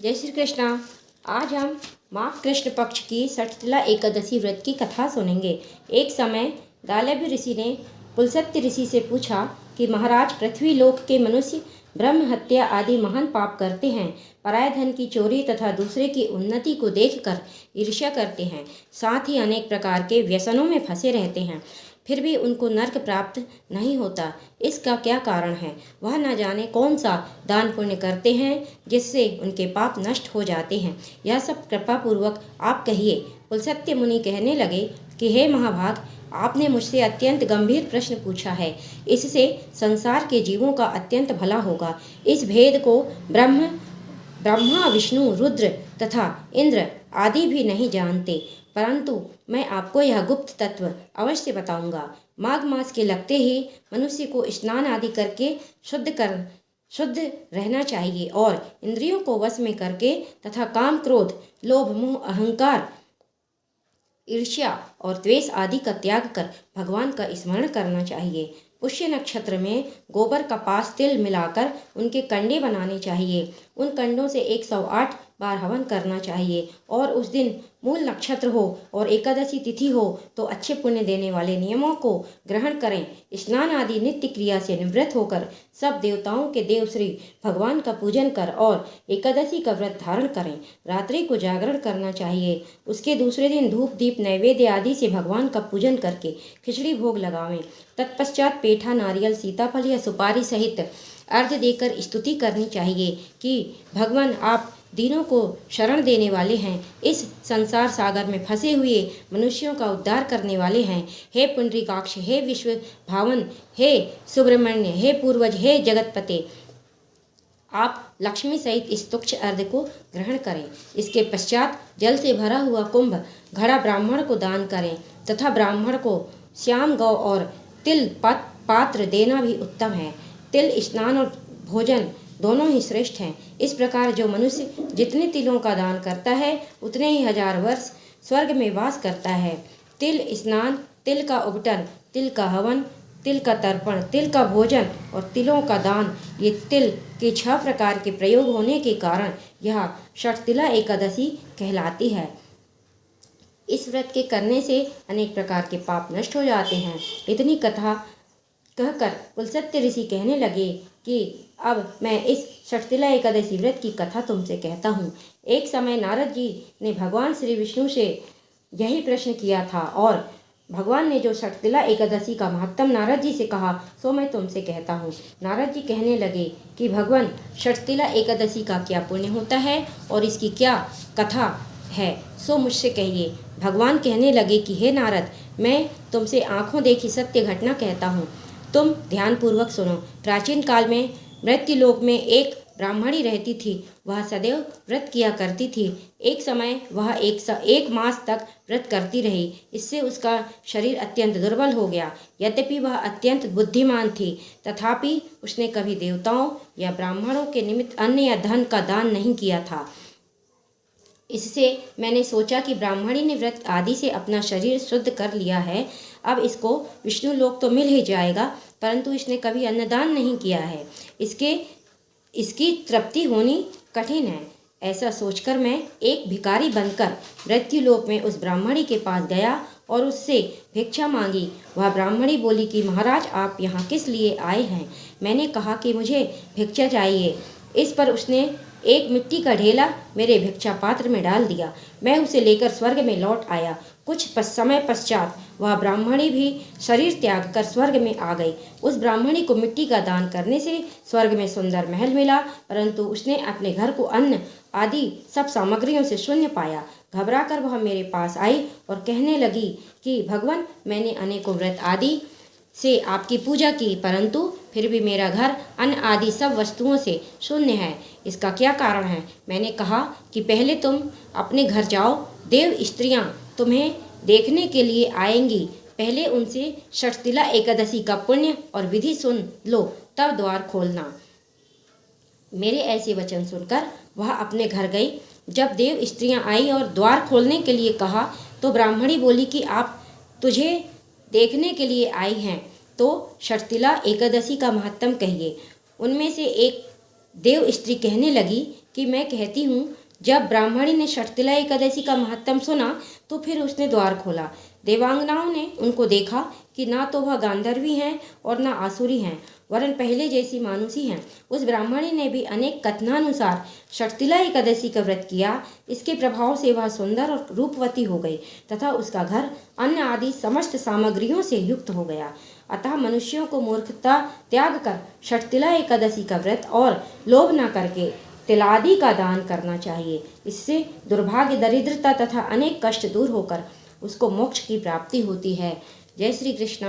जय श्री कृष्णा। आज हम माघ कृष्ण पक्ष की षठतिला एकादशी व्रत की कथा सुनेंगे। एक समय दालभ्य ऋषि ने पुलस्त्य ऋषि से पूछा कि महाराज, पृथ्वी लोक के मनुष्य ब्रह्म हत्या आदि महान पाप करते हैं, पराय धन की चोरी तथा दूसरे की उन्नति को देखकर ईर्ष्या करते हैं, साथ ही अनेक प्रकार के व्यसनों में फंसे रहते हैं, फिर भी उनको नर्क प्राप्त नहीं होता। इसका क्या कारण है? वह न जाने कौन सा दान पुण्य करते हैं जिससे उनके पाप नष्ट हो जाते हैं। यह सब कृपा पूर्वक आप कहिए। पुलस्त्य मुनि कहने लगे कि हे महाभाग, आपने मुझसे अत्यंत गंभीर प्रश्न पूछा है। इससे संसार के जीवों का अत्यंत भला होगा। इस भेद को ब्रह्मा, विष्णु, रुद्र तथा इंद्र आदि भी नहीं जानते, परंतु मैं आपको यह गुप्त तत्व अवश्य बताऊंगा। माघ मास के लगते ही मनुष्य को स्नान आदि करके शुद्ध रहना चाहिए और इंद्रियों को वश में करके तथा काम, क्रोध, लोभ, मोह, अहंकार, ईर्ष्या और द्वेष आदि का त्याग कर भगवान का स्मरण करना चाहिए। पुष्य नक्षत्र में गोबर, कपास, तिल मिलाकर उनके कंडे बनाने चाहिए। उन कंडों से 108 बार हवन करना चाहिए और उस दिन मूल नक्षत्र हो और एकादशी तिथि हो तो अच्छे पुण्य देने वाले नियमों को ग्रहण करें। स्नान आदि नित्य क्रिया से निवृत्त होकर सब देवताओं के देव श्री भगवान का पूजन कर और एकादशी का व्रत धारण करें। रात्रि को जागरण करना चाहिए। उसके दूसरे दिन धूप, दीप, नैवेद्य आदि से भगवान का पूजन करके खिचड़ी भोग लगावें। तत्पश्चात पेठा, नारियल, सीताफल या सुपारी सहित अर्घ्य देकर स्तुति करनी चाहिए कि भगवान, आप दीनों को शरण देने वाले हैं, इस संसार सागर में फंसे हुए मनुष्यों का उद्धार करने वाले हैं। हे पुंडरीकाक्ष, हे विश्व भावन, हे सुब्रह्मण्य, हे पूर्वज, हे जगतपते, आप लक्ष्मी सहित इस तुच्छ अर्घ्य को ग्रहण करें। इसके पश्चात जल से भरा हुआ कुंभ घड़ा ब्राह्मण को दान करें तथा ब्राह्मण को श्याम गौ और तिल पात्र देना भी उत्तम है। तिल स्नान और भोजन दोनों ही श्रेष्ठ हैं। इस प्रकार जो मनुष्य जितने तिलों का दान करता है उतने ही 1000 वर्ष स्वर्ग में वास करता है। तिल स्नान, तिल का उबटन, तिल का हवन, तिल का तर्पण, तिल का भोजन और तिलों का दान, ये तिल के 6 प्रकार के प्रयोग होने के कारण यह षठतिला एकादशी कहलाती है। इस व्रत के करने से अनेक प्रकार के पाप नष्ट हो जाते हैं। इतनी कथा कहकर पुलस्त्य ऋषि कहने लगे कि अब मैं इस षठतिला एकादशी व्रत की कथा तुमसे कहता हूँ। एक समय नारद जी ने भगवान श्री विष्णु से यही प्रश्न किया था और भगवान ने जो षठतिला एकादशी का महत्व नारद जी से कहा सो मैं तुमसे कहता हूँ। नारद जी कहने लगे कि भगवान, षठतिला एकादशी का क्या पुण्य होता है और इसकी क्या कथा है, सो मुझसे कहिए। भगवान कहने लगे कि हे नारद, मैं तुमसे आँखों देखी सत्य घटना कहता हूँ, तुम ध्यानपूर्वक सुनो। प्राचीन काल में मृत्युलोक में एक ब्राह्मणी रहती थी। वह सदैव व्रत किया करती थी। एक समय वह एक मास तक व्रत करती रही। इससे उसका शरीर अत्यंत दुर्बल हो गया। यद्यपि वह अत्यंत बुद्धिमान थी, तथापि उसने कभी देवताओं या ब्राह्मणों के निमित्त अन्न या धन का दान नहीं किया था। इससे मैंने सोचा कि ब्राह्मणी ने व्रत आदि से अपना शरीर शुद्ध कर लिया है, अब इसको विष्णु लोक तो मिल ही जाएगा, परंतु इसने कभी अन्नदान नहीं किया है, इसकी तृप्ति होनी कठिन है। ऐसा सोचकर मैं एक भिखारी बनकर मृत्युलोक में उस ब्राह्मणी के पास गया और उससे भिक्षा मांगी। वह ब्राह्मणी बोली कि महाराज, आप यहाँ किस लिए आए हैं? मैंने कहा कि मुझे भिक्षा चाहिए। इस पर उसने एक मिट्टी का ढेला मेरे भिक्षा पात्र में डाल दिया। मैं उसे लेकर स्वर्ग में लौट आया। कुछ समय पश्चात वह ब्राह्मणी भी शरीर त्याग कर स्वर्ग में आ गई। उस ब्राह्मणी को मिट्टी का दान करने से स्वर्ग में सुंदर महल मिला, परंतु उसने अपने घर को अन्न आदि सब सामग्रियों से शून्य पाया। घबराकर वह मेरे पास आई और कहने लगी कि भगवान, मैंने अनेकों व्रत आदि से आपकी पूजा की, परंतु फिर भी मेरा घर अन्न आदि सब वस्तुओं से शून्य है। इसका क्या कारण है? मैंने कहा कि पहले तुम अपने घर जाओ, देव स्त्रियां तुम्हें देखने के लिए आएंगी। पहले उनसे षठतिला एकादशी का पुण्य और विधि सुन लो, तब द्वार खोलना। मेरे ऐसे वचन सुनकर वह अपने घर गई। जब देव स्त्रियां आई और द्वार खोलने के लिए कहा तो ब्राह्मणी बोली कि आप तुझे देखने के लिए आई हैं, तो षठतिला एकादशी का महत्व कहिए। उनमें से एक देव स्त्री कहने लगी कि मैं कहती हूँ, जब ब्राह्मणी ने षटतिला एकादशी का महत्तम सुना तो फिर उसने द्वार खोला। देवांगनाओं ने उनको देखा कि ना तो वह गांधर्वी हैं और ना आसुरी हैं, वरन पहले जैसी मानुषी हैं। उस ब्राह्मणी ने भी अनेक कथनानुसार षटतिला एकादशी का व्रत किया। इसके प्रभाव से वह सुंदर और रूपवती हो गई तथा उसका घर अन्न आदि समस्त सामग्रियों से युक्त हो गया। अतः मनुष्यों को मूर्खता त्याग कर षटतिला एकादशी का व्रत और लोभ न करके तिलादि का दान करना चाहिए। इससे दुर्भाग्य, दरिद्रता तथा अनेक कष्ट दूर होकर उसको मोक्ष की प्राप्ति होती है। जय श्री कृष्ण।